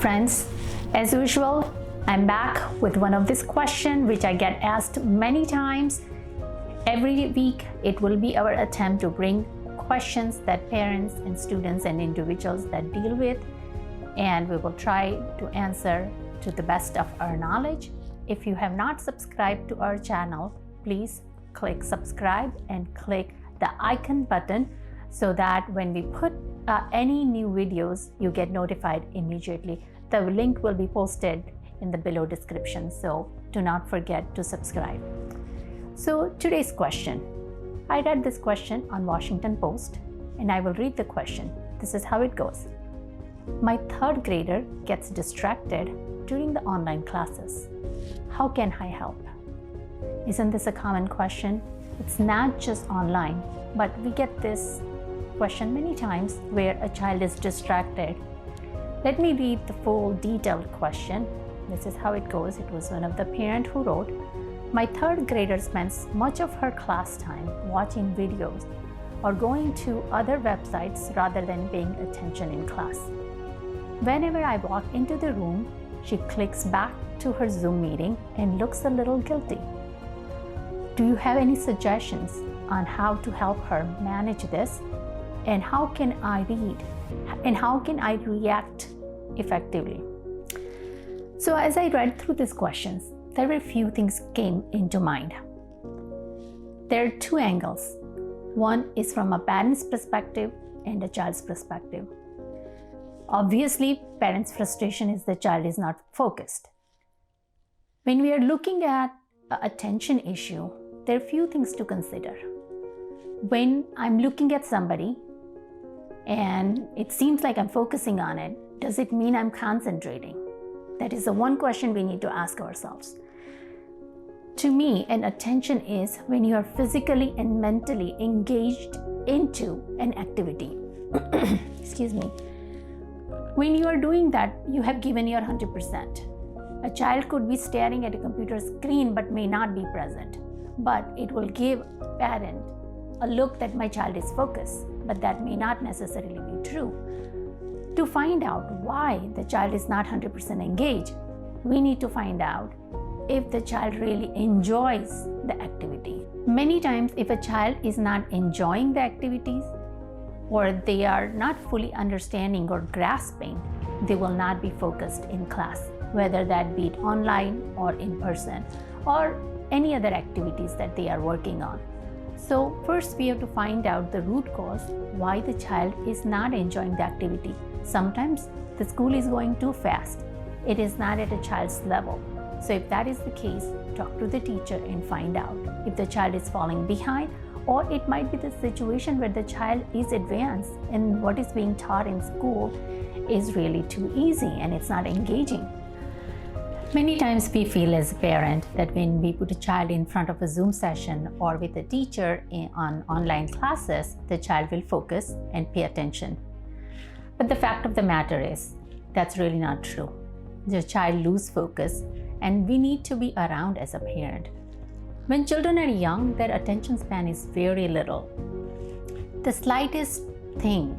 friends, as usual, I'm back with one of this question which I get asked many times. Every week, it will be our attempt to bring questions that parents and students and individuals that deal with, and we will try to answer to the best of our knowledge. If you have not subscribed to our channel, please click subscribe and click the icon button so that when we put any new videos, you get notified immediately. The link will be posted in the below description, so do not forget to subscribe. So today's question, I read this question on Washington Post and I will read the question. This is how it goes. My third grader gets distracted during the online classes. How can I help? Isn't this a common question? It's not just online, but we get this question many times where a child is distracted. Let me read the full detailed question. This is how it goes. It was one of the parents who wrote, my third grader spends much of her class time watching videos or going to other websites rather than paying attention in class. Whenever I walk into the room, she clicks back to her Zoom meeting and looks a little guilty. Do you have any suggestions on how to help her manage this? And how can I react effectively? So as I read through these questions, there were a few things came into mind. There are two angles. One is from a parent's perspective and a child's perspective. Obviously, parents' frustration is the child is not focused. When we are looking at an attention issue, there are a few things to consider. When I'm looking at somebody and it seems like I'm focusing on it, does it mean I'm concentrating? That is the one question we need to ask ourselves. To me, an attention is when you are physically and mentally engaged into an activity. Excuse me. When you are doing that, you have given your 100%. A child could be staring at a computer screen but may not be present. But it will give a parent a look that my child is focused, but that may not necessarily be true. To find out why the child is not 100% engaged, we need to find out if the child really enjoys the activity. Many times, if a child is not enjoying the activities or they are not fully understanding or grasping, they will not be focused in class, whether that be online or in person or any other activities that they are working on. So first we have to find out the root cause why the child is not enjoying the activity. Sometimes the school is going too fast. It is not at a child's level. So if that is the case, talk to the teacher and find out if the child is falling behind, or it might be the situation where the child is advanced and what is being taught in school is really too easy and it's not engaging. Many times we feel as a parent that when we put a child in front of a Zoom session or with a teacher on online classes, the child will focus and pay attention. But the fact of the matter is, that's really not true. The child loses focus and we need to be around as a parent. When children are young, their attention span is very little. The slightest thing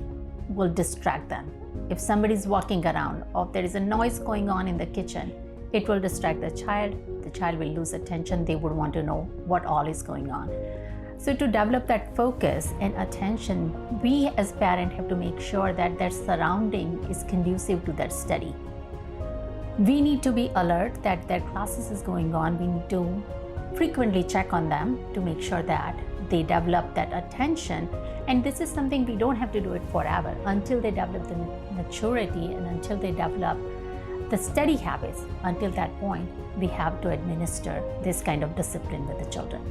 will distract them. If somebody is walking around or there is a noise going on in the kitchen, it will distract the child will lose attention, they would want to know what all is going on. So to develop that focus and attention, we as parents have to make sure that their surrounding is conducive to that study. We need to be alert that their classes is going on. We need to frequently check on them to make sure that they develop that attention. And this is something we don't have to do it forever until they develop the maturity and until they develop the study habits. Until that point, we have to administer this kind of discipline with the children.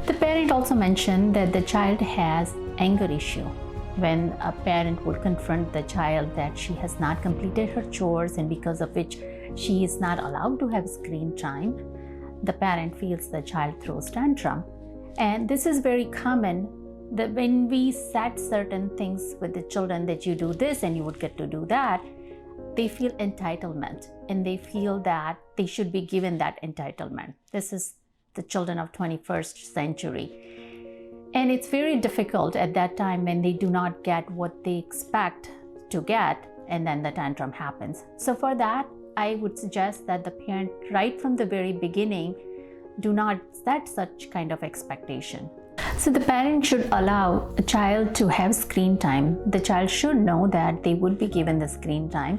The parent also mentioned that the child has anger issue. When a parent would confront the child that she has not completed her chores and because of which she is not allowed to have screen time, the parent feels the child throws tantrum. And this is very common that when we set certain things with the children that you do this and you would get to do that, they feel entitlement and they feel that they should be given that entitlement. This is the children of 21st century. And it's very difficult at that time when they do not get what they expect to get and then the tantrum happens. So for that, I would suggest that the parent, right from the very beginning, do not set such kind of expectation. So the parent should allow a child to have screen time. The child should know that they would be given the screen time.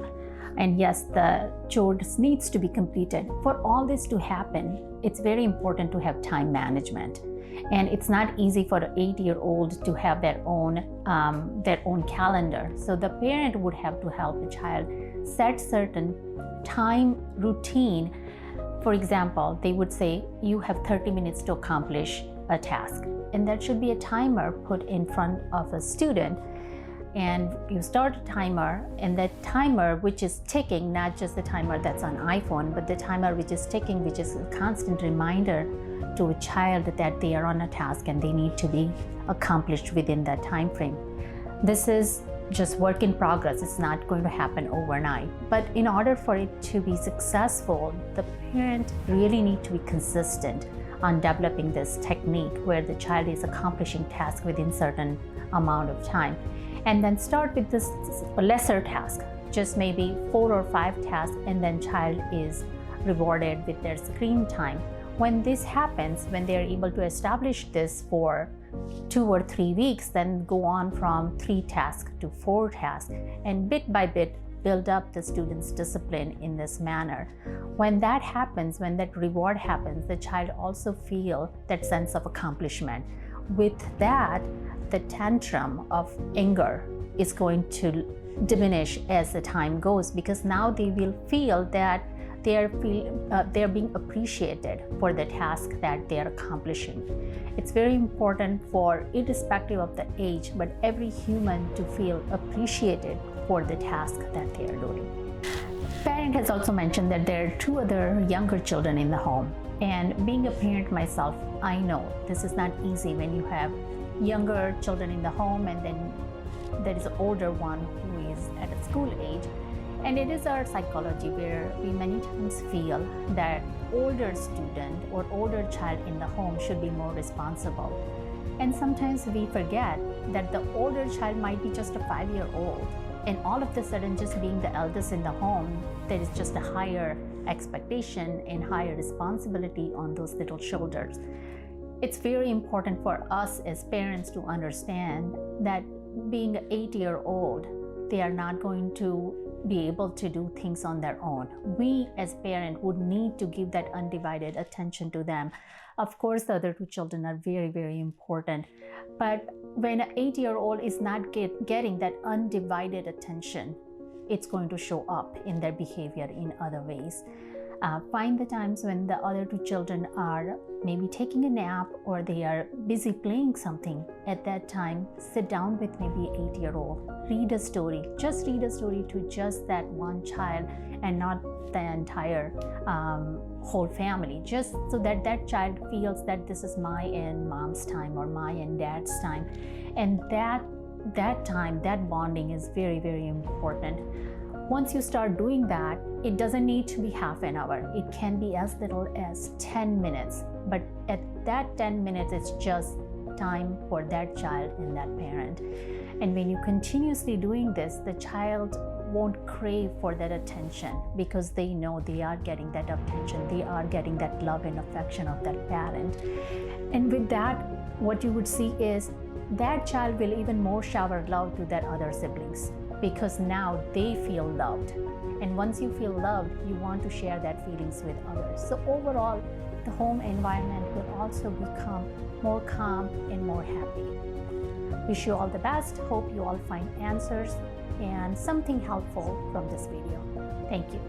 And yes, the chores needs to be completed. For all this to happen, it's very important to have time management. And it's not easy for an 8-year-old to have their own calendar. So the parent would have to help the child set certain time routine. For example, they would say, you have 30 minutes to accomplish a task. And there should be a timer put in front of a student. And you start a timer, and that timer which is ticking, not just the timer that's on iPhone, but the timer which is ticking, which is a constant reminder to a child that they are on a task and they need to be accomplished within that time frame. This is just work in progress. It's not going to happen overnight. But in order for it to be successful, the parent really need to be consistent on developing this technique where the child is accomplishing tasks within certain amount of time. And then start with this lesser task, just maybe 4 or 5 tasks, and then child is rewarded with their screen time. When this happens, when they are able to establish this for 2 or 3 weeks, then go on from 3 tasks to 4 tasks, and bit by bit build up the student's discipline in this manner. When that happens, when that reward happens, the child also feel that sense of accomplishment. With that, the tantrum of anger is going to diminish as the time goes, because now they will feel that they're being appreciated for the task that they are accomplishing. It's very important for, irrespective of the age, but every human to feel appreciated for the task that they are doing. Parent has also mentioned that there are 2 other younger children in the home. And being a parent myself, I know this is not easy when you have younger children in the home and then there is an older one who is at a school age. And it is our psychology where we many times feel that older student or older child in the home should be more responsible. And sometimes we forget that the older child might be just a 5-year-old, and all of a sudden, just being the eldest in the home, there is just a higher expectation and higher responsibility on those little shoulders. It's very important for us as parents to understand that being an 8-year-old, they are not going to be able to do things on their own. We as parents would need to give that undivided attention to them. Of course, the other 2 children are very, very important. But when an 8-year-old is not getting that undivided attention, it's going to show up in their behavior in other ways. Find the times when the other 2 children are maybe taking a nap or they are busy playing something. At that time, sit down with maybe an 8-year-old, read a story. Just read a story to just that one child and not the entire whole family, just so that that child feels that this is my and mom's time or my and dad's time. And that time, that bonding is very, very important. Once you start doing that, it doesn't need to be half an hour. It can be as little as 10 minutes. But at that 10 minutes, it's just time for that child and that parent. And when you continuously doing this, the child won't crave for that attention because they know they are getting that attention. They are getting that love and affection of that parent. And with that, what you would see is that child will even more shower love to their other siblings, because now they feel loved. And once you feel loved, you want to share that feelings with others. So overall, the home environment will also become more calm and more happy. Wish you all the best. Hope you all find answers and something helpful from this video. Thank you.